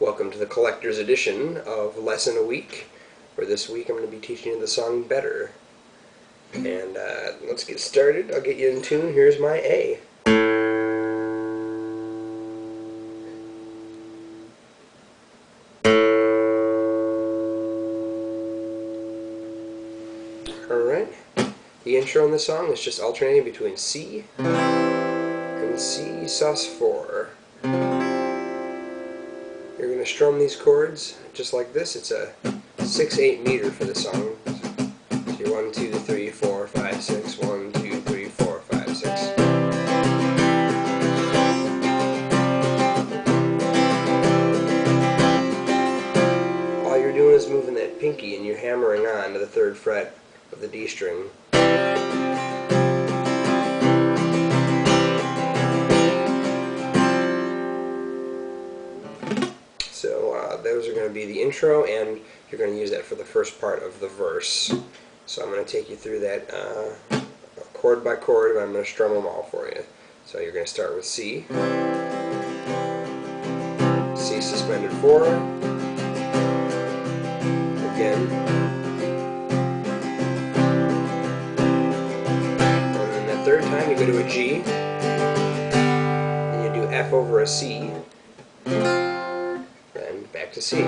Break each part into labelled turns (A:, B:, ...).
A: Welcome to the collector's edition of Lesson a Week, where this week I'm going to be teaching you the song Better. And let's get started. I'll get you in tune. Here's my A. Alright, the intro in the song is just alternating between C and C sus4. You're going to strum these chords just like this. It's a 6/8 meter for the song. So you're 1, 2, 3, 4, 5, 6, 1, 2, 3, 4, 5, 6. All you're doing is moving that pinky and you're hammering on to the 3rd fret of the D string. So those are going to be the intro, and you're going to use that for the first part of the verse. So I'm going to take you through that chord by chord, and I'm going to strum them all for you. So you're going to start with C, C suspended 4, again, and then the 3rd time you go to a G, and you do F over a C, back to C.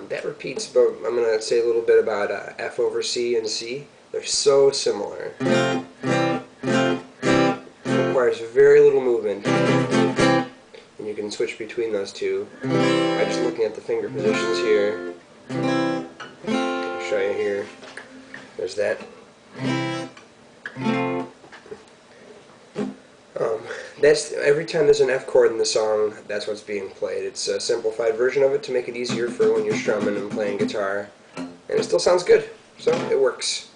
A: That repeats, but I'm going to say a little bit about F over C and C. They're so similar. It requires very little movement, and you can switch between those two by just looking at the finger positions here. I'll show you here. There's that. That's every time there's an F chord in the song, that's what's being played. It's a simplified version of it to make it easier for when you're strumming and playing guitar, and it still sounds good, so it works.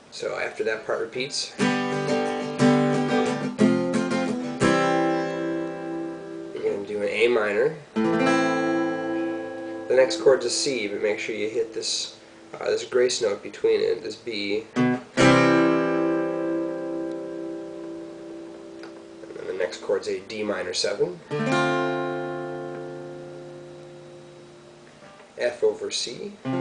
A: So after that part repeats, you're going to do an A minor. The next chord's a C, but make sure you hit this this grace note between it, this B. Next chord's a D minor 7, F over C, and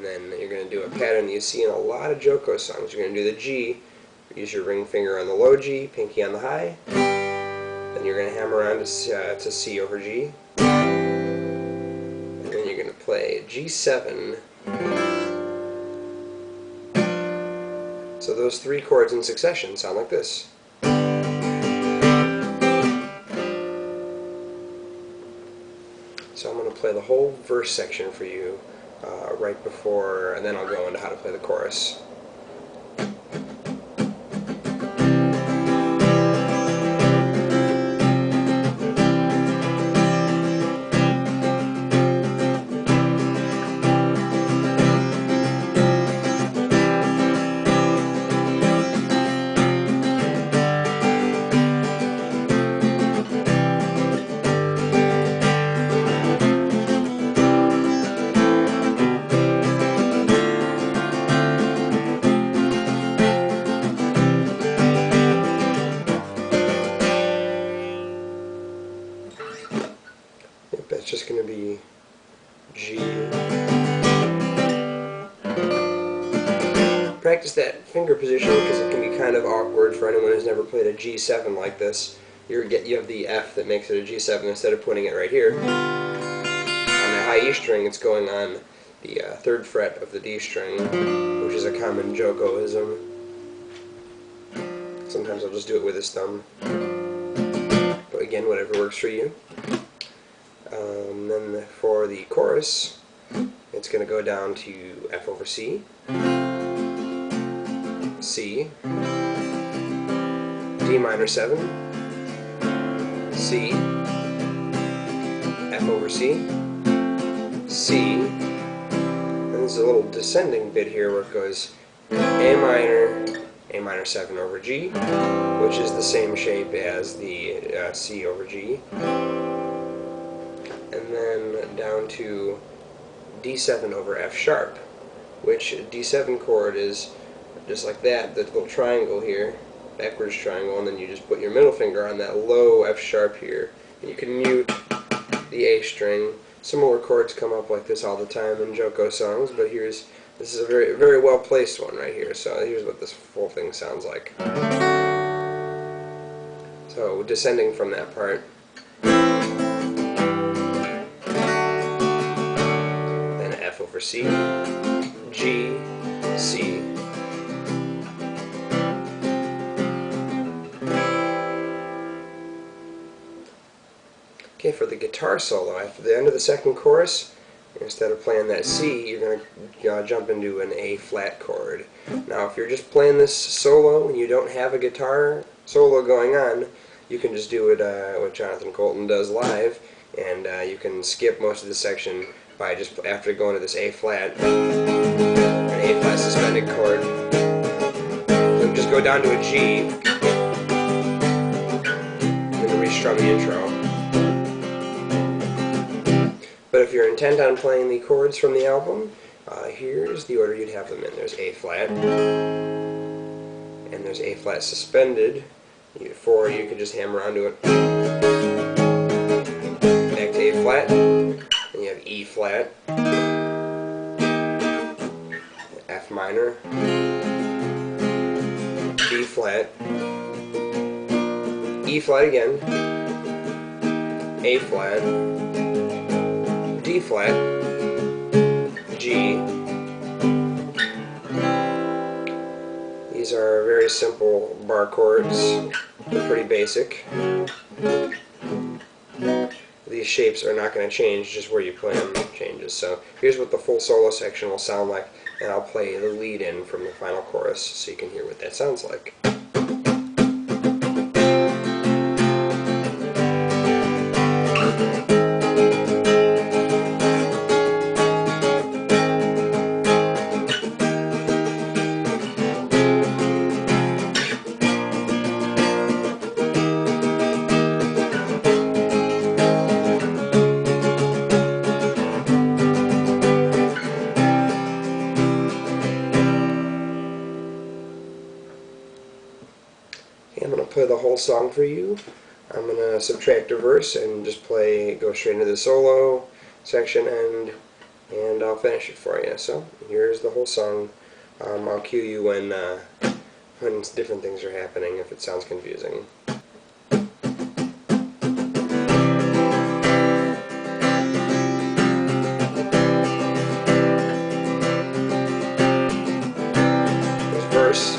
A: then you're going to do a pattern that you see in a lot of Joko songs. You're going to do the G, use your ring finger on the low G, pinky on the high, then you're going to hammer on to C over G, and then you're going to play G7. So those 3 chords in succession sound like this. So I'm going to play the whole verse section for you right before, and then I'll go into how to play the chorus. That's just going to be G. Practice that finger position because it can be kind of awkward for anyone who's never played a G7 like this. You have the F that makes it a G7 instead of putting it right here. On the high E string, it's going on the 3rd fret of the D string, which is a common Jokoism. Sometimes I'll just do it with his thumb. But again, whatever works for you. Then for the chorus, it's going to go down to F over C, C, D minor 7, C, F over C, C, and there's a little descending bit here where it goes A minor 7 over G, which is the same shape as the C over G. And then down to D7 over F sharp, which D7 chord is just like that, the little triangle here, backwards triangle, and then you just put your middle finger on that low F sharp here, and you can mute the A string. Similar chords come up like this all the time in Joko songs, but this is a very well placed one right here. So here's what this full thing sounds like. So descending from that part, then F over C, G, C. Okay, for the guitar solo, after the end of the second chorus, instead of playing that C, you're going to jump into an A flat chord. Now, if you're just playing this solo and you don't have a guitar solo going on, you can just do it what Jonathan Coulton does live, and you can skip most of the section by just after going to this A flat, an A flat suspended chord. So just go down to a G, and then restrum the intro. But if you're intent on playing the chords from the album, here's the order you'd have them in. There's A flat, and there's A flat suspended. Or you could just hammer onto it. Back to A flat, and you have E flat, F minor, B flat, E flat again, A flat, D flat, G. These are very simple bar chords. They're pretty basic. These shapes are not going to change, just where you play them changes. So here's what the full solo section will sound like, and I'll play the lead in from the final chorus so you can hear what that sounds like. I'm going to play the whole song for you. I'm going to subtract a verse and just go straight into the solo section, and I'll finish it for you. So here's the whole song. I'll cue you when different things are happening if it sounds confusing. There's verse.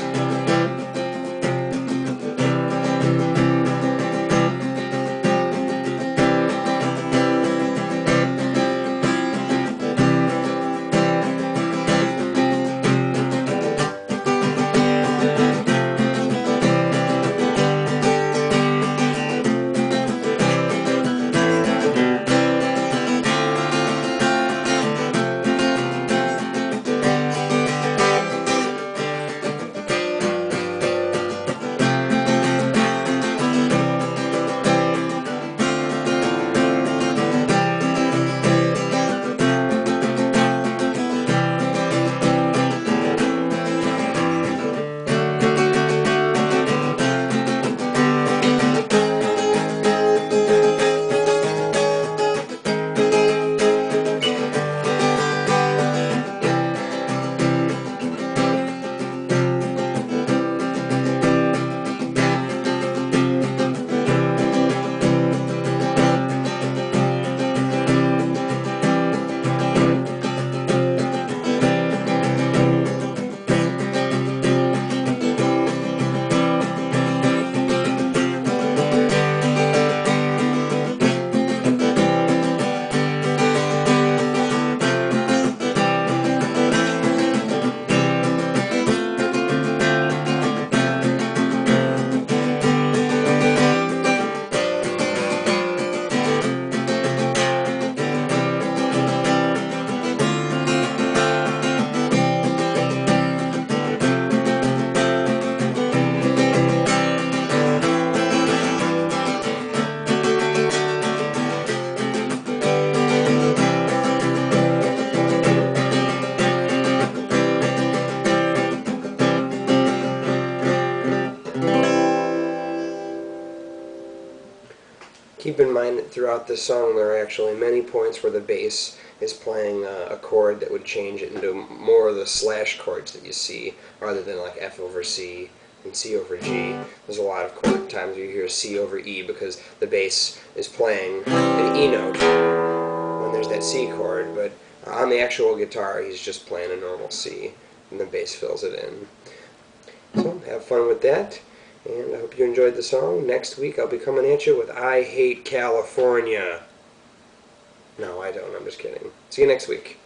A: keep in mind that throughout the song there are actually many points where the bass is playing a chord that would change it into more of the slash chords that you see, rather than like F over C and C over G. There's a lot of chord times where you hear C over E because the bass is playing an E note when there's that C chord, but on the actual guitar he's just playing a normal C and the bass fills it in. So have fun with that, and I hope you enjoyed the song. Next week I'll be coming at you with I Hate California. No, I don't. I'm just kidding. See you next week.